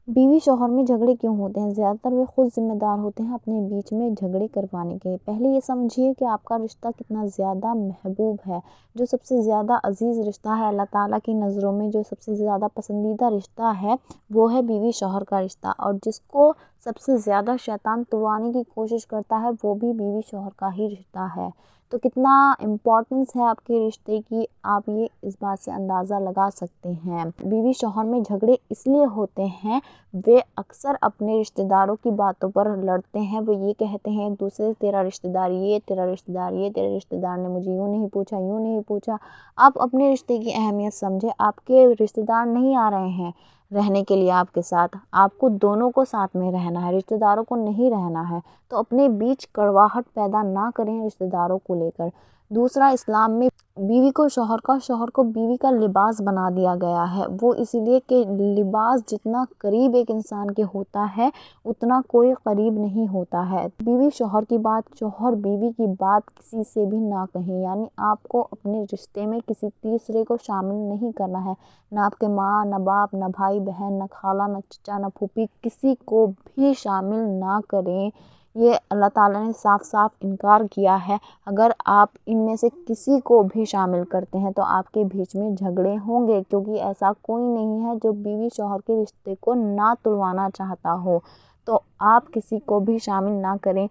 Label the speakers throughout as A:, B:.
A: बीवी शौहर में झगड़े क्यों होते हैं? ज़्यादातर वे खुद ज़िम्मेदार होते हैं अपने बीच में झगड़े करवाने के। पहले ये समझिए कि आपका रिश्ता कितना ज़्यादा महबूब है। जो सबसे ज़्यादा अज़ीज़ रिश्ता है अल्लाह ताला की नज़रों में, जो सबसे ज़्यादा पसंदीदा रिश्ता है, वो है बीवी शौहर का रिश्ता। और जिसको सबसे ज़्यादा शैतान तुड़वाने की कोशिश करता है, वो भी बीवी शौहर का ही रिश्ता है। तो कितना इम्पोर्टेंस है आपके रिश्ते की, आप ये इस बात से अंदाज़ा लगा सकते हैं। बीवी शौहर में झगड़े इसलिए होते हैं, वे अक्सर अपने रिश्तेदारों की बातों पर लड़ते हैं। वो ये कहते हैं एक दूसरे से, तेरा रिश्तेदार ये, तेरा रिश्तेदार ये, तेरे रिश्तेदार ने मुझे यूँ नहीं पूछा, यूँ नहीं पूछा। आप अपने रिश्ते की अहमियत समझें। आपके रिश्तेदार नहीं आ रहे हैं रहने के लिए आपके साथ, आपको दोनों को साथ में रहना है, रिश्तेदारों को नहीं रहना है। तो अपने बीच कड़वाहट पैदा ना करें रिश्तेदारों को लेकर। दूसरा, इस्लाम में बीवी को शौहर का, शौहर को बीवी का लिबास बना दिया गया है। वो इसीलिए कि लिबास जितना करीब एक इंसान के होता है, उतना कोई करीब नहीं होता है। बीवी शौहर की बात, शौहर बीवी की बात किसी से भी ना कहें। यानी आपको अपने रिश्ते में किसी तीसरे को शामिल नहीं करना है। ना आपके माँ, ना बाप, ना भाई बहन, ना खाला, ना चचा, ना फूफी, किसी को भी शामिल ना करें। ये अल्लाह ताला ने साफ साफ इनकार किया है। अगर आप इनमें से किसी को भी शामिल करते हैं तो आपके बीच में झगड़े होंगे, क्योंकि ऐसा कोई नहीं है जो बीवी शौहर के रिश्ते को ना तुड़वाना चाहता हो। तो आप किसी को भी शामिल ना करें।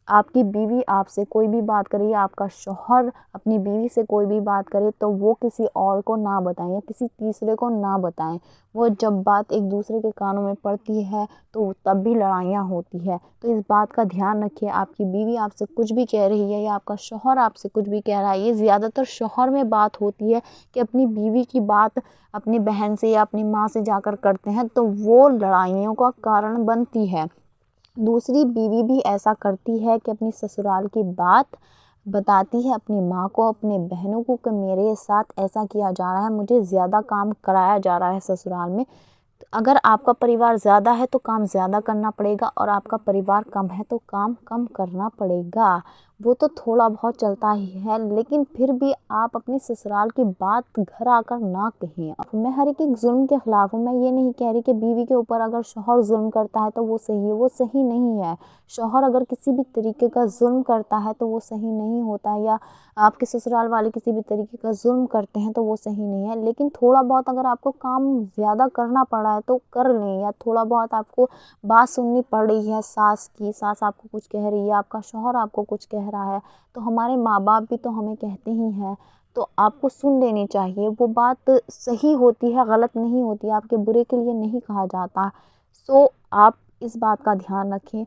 A: आपकी बीवी आपसे कोई भी बात करे या आपका शौहर अपनी बीवी से कोई भी बात करे, तो वो किसी और को ना बताएं या किसी तीसरे को ना बताएं। वो जब बात एक दूसरे के कानों में पड़ती है तो तब भी लड़ाइयाँ होती है। तो इस बात का ध्यान रखिए। आपकी बीवी आपसे कुछ भी कह रही है या आपका शौहर आपसे कुछ भी कह रहा है, ये ज़्यादातर शौहर में बात होती है कि अपनी बीवी की बात अपनी बहन से या अपनी माँ से जाकर करते हैं, तो वो लड़ाइयों का कारण बनती है। दूसरी, बीवी भी ऐसा करती है कि अपनी ससुराल की बात बताती है अपनी माँ को, अपने बहनों को, कि मेरे साथ ऐसा किया जा रहा है, मुझे ज़्यादा काम कराया जा रहा है ससुराल में। अगर आपका परिवार ज़्यादा है तो काम ज़्यादा करना पड़ेगा, और आपका परिवार कम है तो काम कम करना पड़ेगा। वो तो थोड़ा बहुत चलता ही है, लेकिन फिर भी आप अपनी ससुराल की बात घर आकर ना कहें। मैं हर एक जुल्म के ख़िलाफ़ हूँ। मैं ये नहीं कह रही कि बीवी के ऊपर अगर शौहर जुल्म करता है तो वो सही है, वो सही नहीं है। शौहर अगर किसी भी तरीके का जुल्म करता है तो वो सही नहीं होता है, या आपके ससुराल वाले किसी भी तरीके का जुल्म करते हैं तो वो सही नहीं है। लेकिन थोड़ा बहुत अगर आपको काम ज़्यादा करना पड़ा है तो कर लें, या थोड़ा बहुत आपको बात सुननी पड़ रही है सास की, सास आपको कुछ कह रही है, आपका शौहर आपको कुछ कह रहा है, तो हमारे माँ बाप भी तो हमें कहते ही हैं, तो आपको सुन लेनी चाहिए। वो बात सही होती है, गलत नहीं होती, आपके बुरे के लिए नहीं कहा जाता। सो आप इस बात का ध्यान रखें।